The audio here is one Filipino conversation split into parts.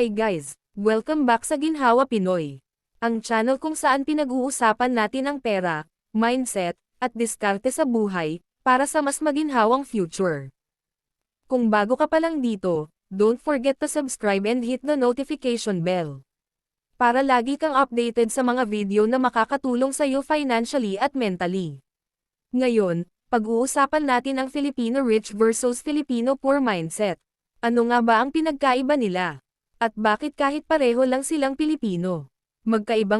Hi guys! Welcome back sa Ginhawa Pinoy. Ang channel kung saan pinag-uusapan natin ang pera, mindset, at diskarte sa buhay, para sa mas maginhawang future. Kung bago ka pa lang dito, don't forget to subscribe and hit the notification bell. Para lagi kang updated sa mga video na makakatulong sa iyo financially at mentally. Ngayon, pag-uusapan natin ang Filipino rich versus Filipino poor mindset. Ano nga ba ang pinagkaiba nila? At bakit kahit pareho lang silang Pilipino, magkaiba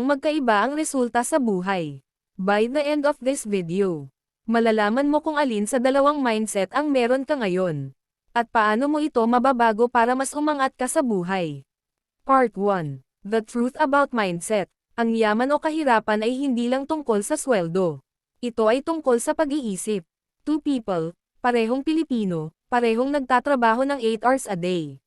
ang resulta sa buhay? By the end of this video, malalaman mo kung alin sa dalawang mindset ang meron ka ngayon, at paano mo ito mababago para mas umangat ka sa buhay. Part 1. The truth about mindset. Ang yaman o kahirapan ay hindi lang tungkol sa sweldo. Ito ay tungkol sa pag-iisip. Two people, parehong Pilipino, parehong nagtatrabaho ng 8 hours a day.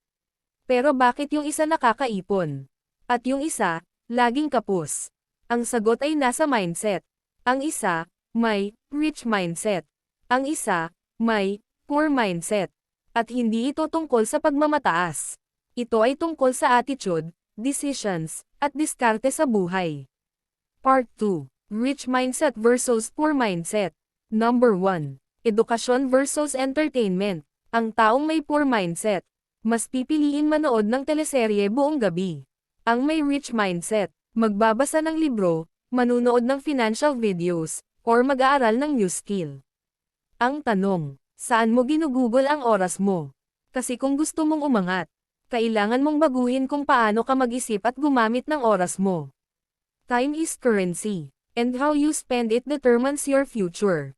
Pero bakit yung isa nakakaipon? At yung isa, laging kapos? Ang sagot ay nasa mindset. Ang isa, may rich mindset. Ang isa, may poor mindset. At hindi ito tungkol sa pagmamataas. Ito ay tungkol sa attitude, decisions, at diskarte sa buhay. Part 2. Rich mindset versus poor mindset. Number 1. Edukasyon versus entertainment. Ang taong may poor mindset, mas pipiliin manood ng teleserye buong gabi. Ang may rich mindset, magbabasa ng libro, manunood ng financial videos, or mag-aaral ng new skill. Ang tanong, saan mo ginugugol ang oras mo? Kasi kung gusto mong umangat, kailangan mong baguhin kung paano ka mag-isip at gumamit ng oras mo. Time is currency, and how you spend it determines your future.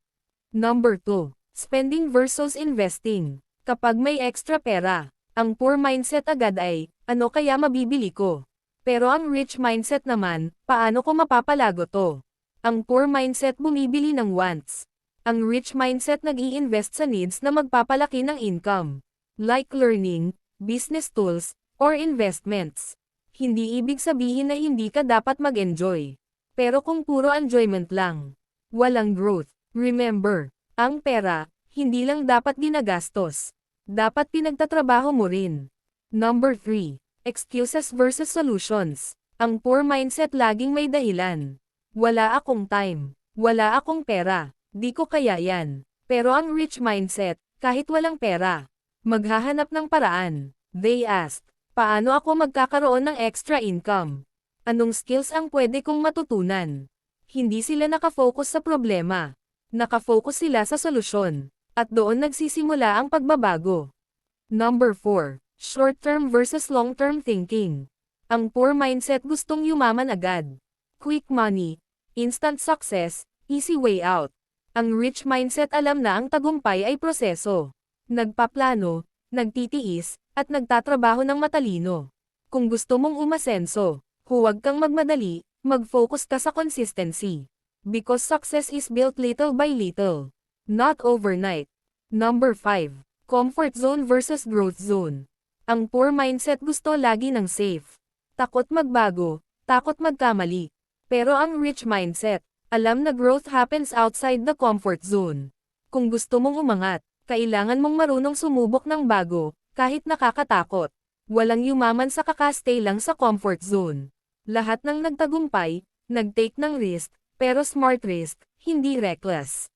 Number 2. Spending versus investing. Kapag may extra pera, ang poor mindset agad ay, ano kaya mabibili ko? Pero ang rich mindset naman, paano ko mapapalago to? Ang poor mindset bumibili ng wants. Ang rich mindset nag-i-invest sa needs na magpapalaki ng income. Like learning, business tools, or investments. Hindi ibig sabihin na hindi ka dapat mag-enjoy. Pero kung puro enjoyment lang, walang growth. Remember, ang pera, hindi lang dapat ginagastos. Dapat pinagtatrabaho mo rin. Number 3. Excuses versus solutions. Ang poor mindset laging may dahilan. Wala akong time. Wala akong pera. Di ko kaya yan. Pero ang rich mindset, kahit walang pera, maghahanap ng paraan. They ask, paano ako magkakaroon ng extra income? Anong skills ang pwede kong matutunan? Hindi sila nakafocus sa problema. Nakafocus sila sa solusyon. At doon nagsisimula ang pagbabago. Number 4. Short-term versus long-term thinking. Ang poor mindset gustong yumaman agad. Quick money, instant success, easy way out. Ang rich mindset alam na ang tagumpay ay proseso. Nagpaplano, nagtitiis, at nagtatrabaho ng matalino. Kung gusto mong umasenso, huwag kang magmadali, mag-focus ka sa consistency. Because success is built little by little. Not overnight. Number 5. Comfort zone versus growth zone. Ang poor mindset gusto lagi ng safe. Takot magbago, takot magkamali. Pero ang rich mindset, alam na growth happens outside the comfort zone. Kung gusto mong umangat, kailangan mong marunong sumubok ng bago, kahit nakakatakot. Walang yumaman sa kakastay lang sa comfort zone. Lahat ng nagtagumpay, nag-take ng risk, pero smart risk, hindi reckless.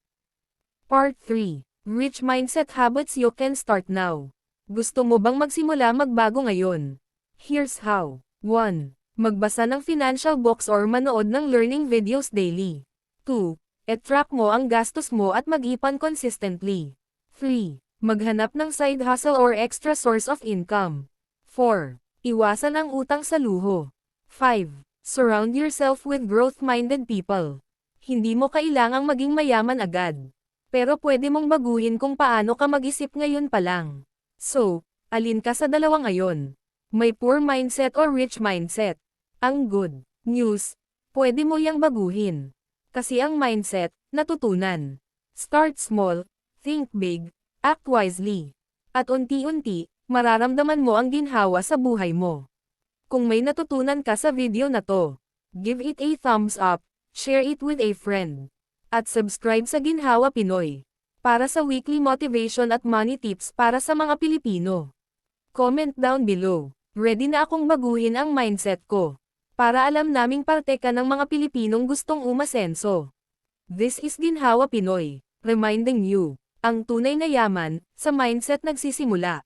Part 3. Rich mindset habits you can start now. Gusto mo bang magsimula magbago ngayon? Here's how. 1. Magbasa ng financial books or manood ng learning videos daily. 2. I-track mo ang gastos mo at mag-ipon consistently. 3. Maghanap ng side hustle or extra source of income. 4. Iwasan ang utang sa luho. 5. Surround yourself with growth-minded people. Hindi mo kailangang maging mayaman agad. Pero pwede mong baguhin kung paano ka mag-isip ngayon pa lang. So, alin ka sa dalawa ngayon? May poor mindset or rich mindset? Ang good news, pwede mo yang baguhin. Kasi ang mindset, natutunan. Start small, think big, act wisely. At unti-unti, mararamdaman mo ang ginhawa sa buhay mo. Kung may natutunan ka sa video na to, give it a thumbs up, share it with a friend. At subscribe sa Ginhawa Pinoy para sa weekly motivation at money tips para sa mga Pilipino. Comment down below Ready na akong baguhin ang mindset ko. Para alam naming parte ka ng mga Pilipinong gustong umasenso. This is Ginhawa Pinoy, reminding you, ang tunay na yaman, sa mindset nagsisimula.